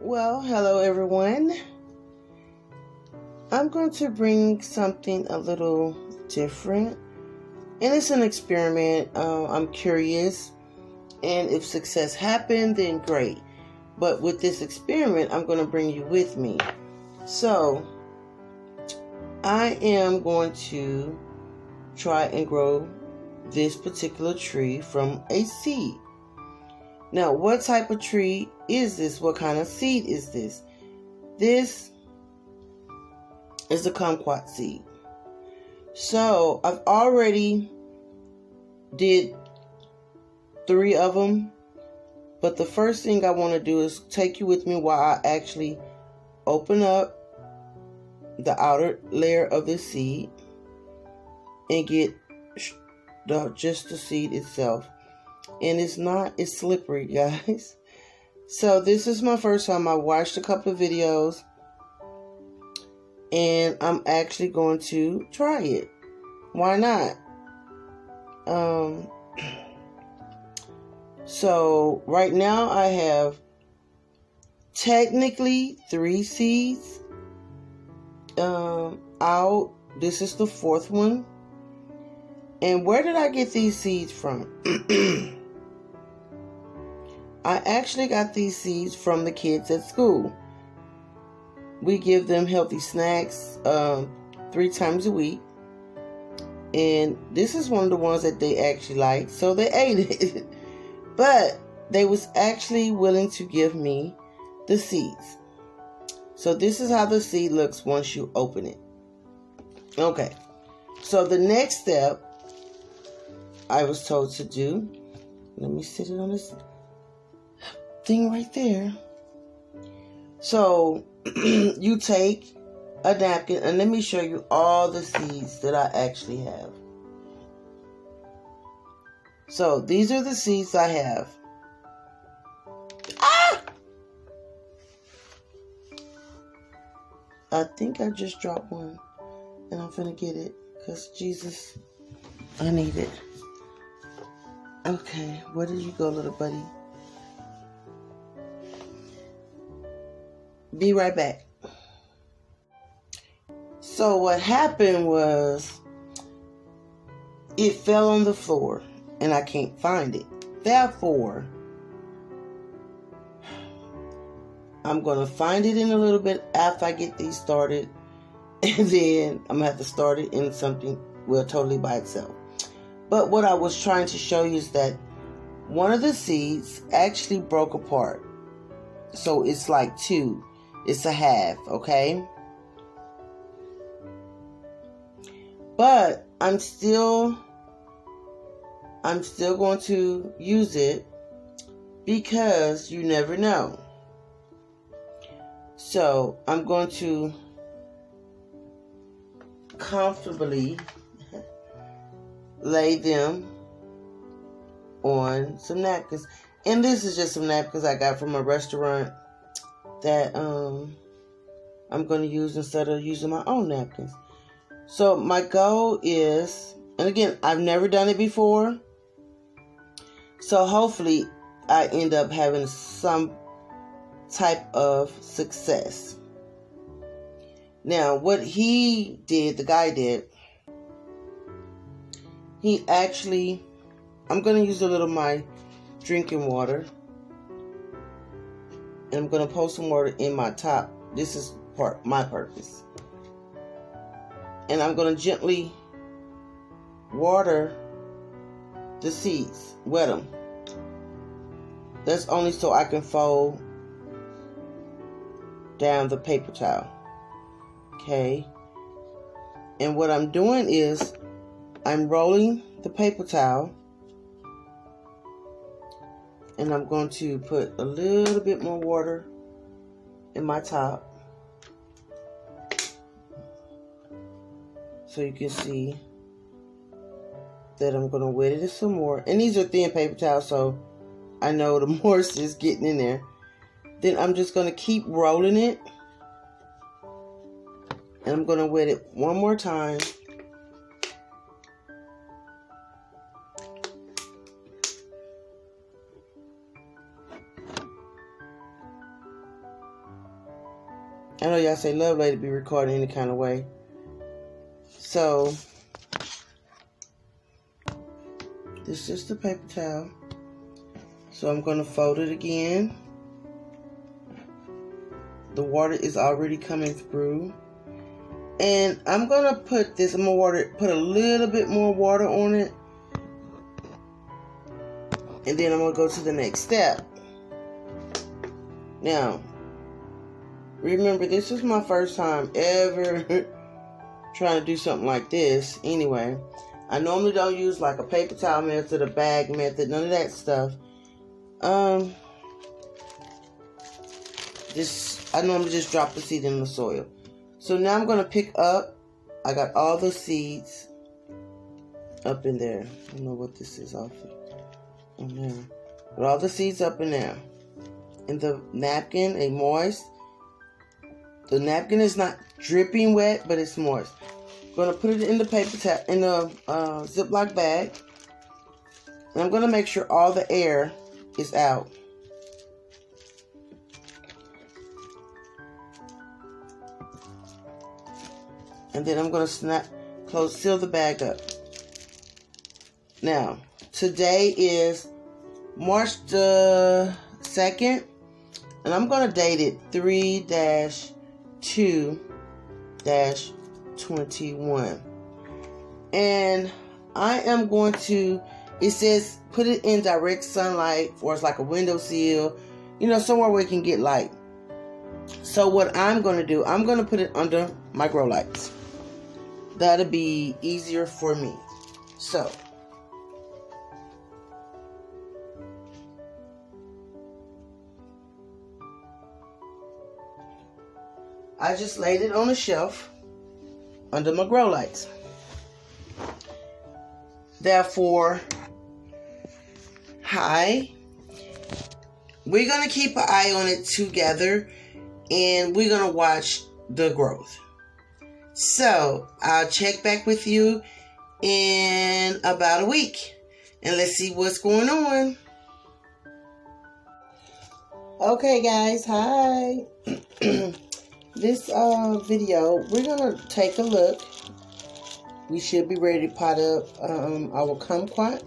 Well, hello everyone. I'm going to bring something a little different, and it's an experiment. I'm curious, and if success happened, then great. But with this experiment, I'm going to bring you with me. So, I am going to try and grow this particular tree from a seed. Now, what type of tree is this? What kind of seed is this? This is a kumquat seed. So, I've already did 3 of them. But the first thing I want to do is take you with me while I actually open up the outer layer of the seed and get just the seed itself. And it's slippery, guys. So this is my first time. I watched a couple of videos and I'm actually going to try it. Why not? So right now I have technically 3 seeds out. This is the 4th one. And where did I get these seeds from? I actually got these seeds from the kids at school. We give them healthy snacks 3 times a week. And this is one of the ones that they actually liked, so they ate it. But they was actually willing to give me the seeds. So this is how the seed looks once you open it. Okay. So the next step I was told to do, let me sit it on this thing right there. So you take a napkin, and let me show you all the seeds that I actually have. So these are the seeds I have. I think I just dropped one, and I'm finna get it, because Jesus, I need it. Okay, where did you go, little buddy? Be right back. So what happened was, it fell on the floor, and I can't find it. Therefore, I'm going to find it in a little bit after I get these started. And then I'm going to have to start it in something, well, totally by itself. But what I was trying to show you is that one of the seeds actually broke apart. So it's like 2. It's a half, okay? But I'm still going to use it because you never know. So I'm going to comfortably lay them on some napkins. And this is just some napkins I got from a restaurant that I'm going to use instead of using my own napkins. So my goal is, and again, I've never done it before, so hopefully I end up having some type of success. Now, what he did, the guy did, he actually, I'm going to use a little of my drinking water, and I'm going to pour some water in my top. This is my purpose. And I'm going to gently water the seeds, wet them. That's only so I can fold down the paper towel. Okay. And what I'm doing is I'm rolling the paper towel, and I'm going to put a little bit more water in my top so you can see that I'm going to wet it some more. And these are thin paper towels, so I know the moisture is getting in there. Then I'm just going to keep rolling it, and I'm going to wet it one more time. I know y'all say love lady be recording any kind of way. So this is the paper towel. So I'm going to fold it again. The water is already coming through. And I'm going to put this, I'm going to put a little bit more water on it. And then I'm going to go to the next step. Now, remember, this is my first time ever trying to do something like this. Anyway, I normally don't use like a paper towel method, a bag method, none of that stuff. I normally just drop the seed in the soil. So now I'm going to pick up, I got all the seeds up in there. I don't know what this is off of there. But all the seeds up in there. And the napkin, moist. The napkin is not dripping wet, but it's moist. I'm going to put it in the paper towel, in the Ziploc bag. And I'm going to make sure all the air is out. And then I'm going to seal the bag up. Now, today is March the 2nd, and I'm going to date it 3-2-21. And I am going to, it says put it in direct sunlight, or it's like a windowsill, somewhere where it can get light. So what I'm going to do, I'm going to put it under my grow lights. That'll be easier for me. So I just laid it on a shelf under my grow lights. Therefore, we're going to keep an eye on it together, and we're going to watch the growth. So I'll check back with you in about a week, and let's see what's going on. Okay, guys, hi. This video, we're gonna take a look. We should be ready to pot up our kumquat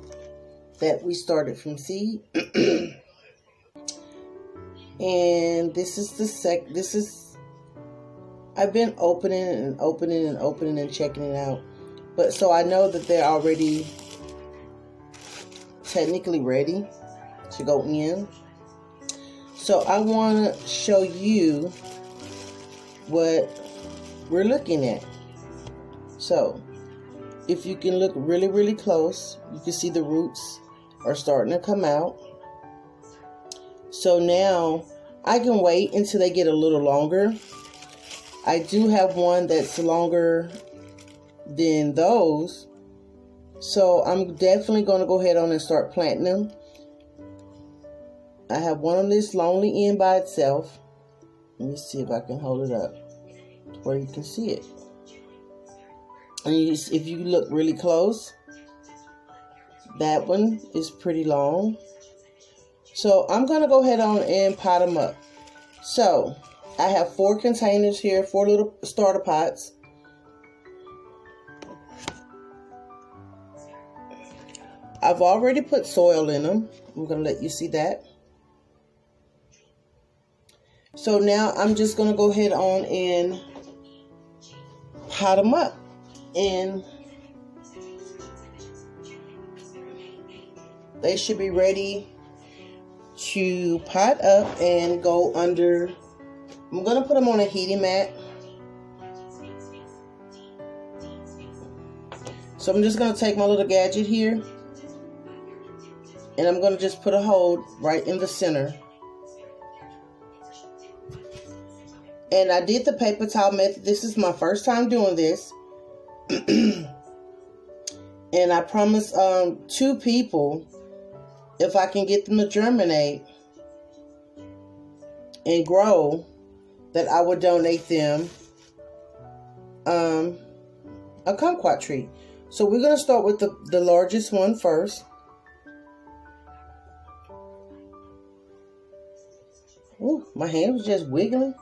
that we started from seed. And this is I've been opening and checking it out. But so I know that they're already technically ready to go in. So I want to show you what we're looking at. So if you can look really, really close, you can see the roots are starting to come out. So now I can wait until they get a little longer. I do have one that's longer than those. So I'm definitely going to go ahead on and start planting them. I have one on this lonely end by itself. Let me see if I can hold it up where you can see it. And if you look really close, that one is pretty long. So I'm going to go ahead on and pot them up. So I have 4 containers here, 4 little starter pots. I've already put soil in them. I'm going to let you see that. So now I'm just going to go ahead on and pot them up. And they should be ready to pot up and go under. I'm going to put them on a heating mat. So I'm just going to take my little gadget here, and I'm going to just put a hole right in the center. And I did the paper towel method. This is my first time doing this. And I promised 2 people, if I can get them to germinate and grow, that I would donate them a kumquat tree. So we're going to start with the largest one first. Ooh, my hand was just wiggling.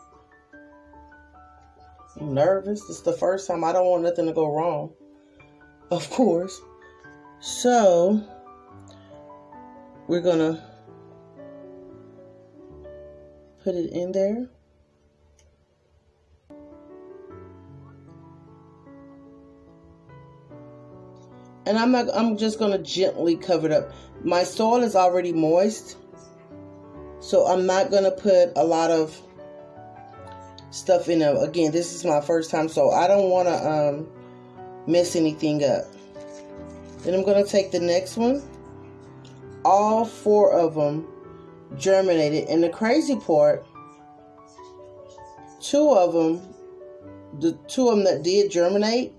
I'm nervous. It's the first time. I don't want nothing to go wrong, of course. So we're gonna put it in there. And I'm just gonna gently cover it up. My soil is already moist, so I'm not gonna put a lot of stuff in there. Again, this is my first time, so I don't wanna mess anything up. Then I'm gonna take the next one. All 4 of them germinated, and the crazy part, 2 of them, the 2 of them that did germinate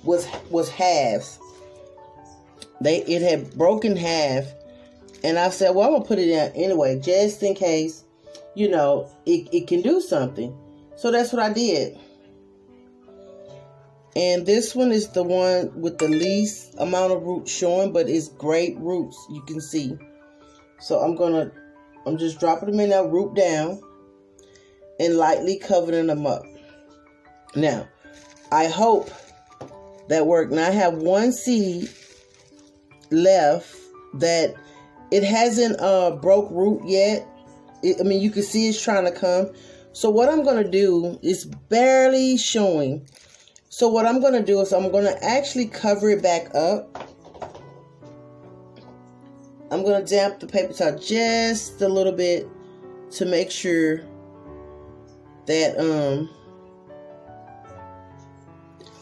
was halves. It had broken half, and I said, well, I'm gonna put it in anyway, just in case, you know, it can do something. So that's what I did. And this one is the one with the least amount of roots showing, but it's great roots, you can see. So I'm just dropping them in there, root down, and lightly covering them up. Now, I hope that worked. Now I have 1 seed left that it hasn't broke root yet. I mean, you can see it's trying to come. So what I'm going to do is barely showing. So what I'm going to do is I'm going to actually cover it back up. I'm going to damp the paper towel just a little bit to make sure that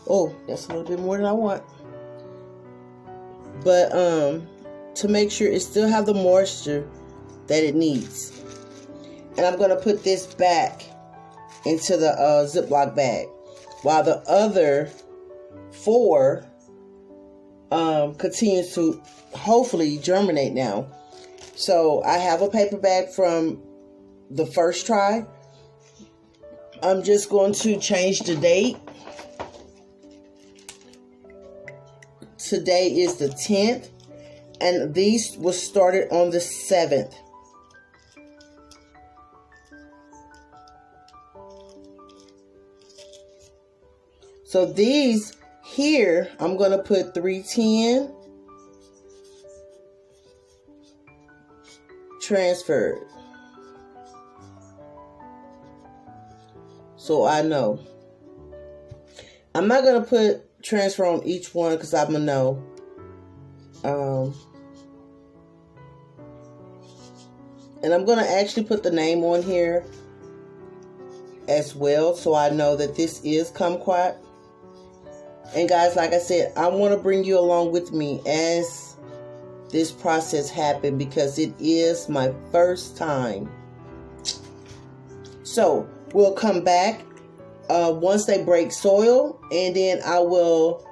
oh, that's a little bit more than I want. But to make sure it still have the moisture that it needs. And I'm going to put this back into the Ziploc bag, while the other 4 continues to hopefully germinate now. So I have a paper bag from the first try. I'm just going to change the date. Today is the 10th, and these was started on the 7th. So these here, I'm going to put 310 transferred. So I know. I'm not going to put transfer on each one because I'm going to know. And I'm going to actually put the name on here as well, so I know that this is Kumquat. And guys, like I said, I want to bring you along with me as this process happened, because it is my first time. So we'll come back once they break soil, and then I will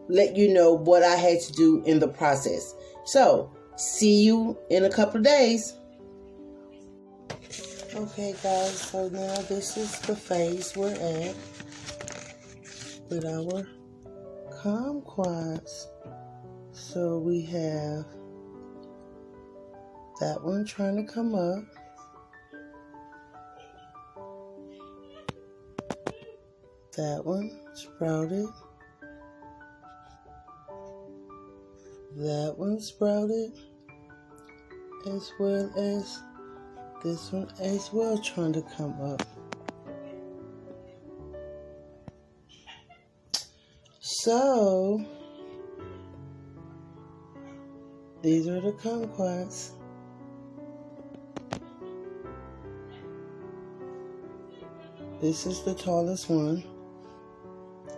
let you know what I had to do in the process. So see you in a couple of days. Okay guys, so now this is the phase we're at with our kumquats. So we have that one trying to come up. That one sprouted. That one sprouted, as well as this one as well trying to come up. So these are the kumquats. This is the tallest one.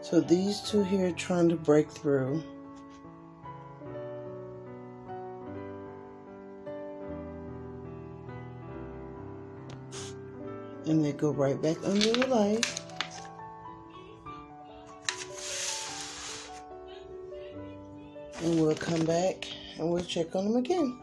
So these 2 here are trying to break through. And they go right back under the light. And we'll come back and we'll check on them again.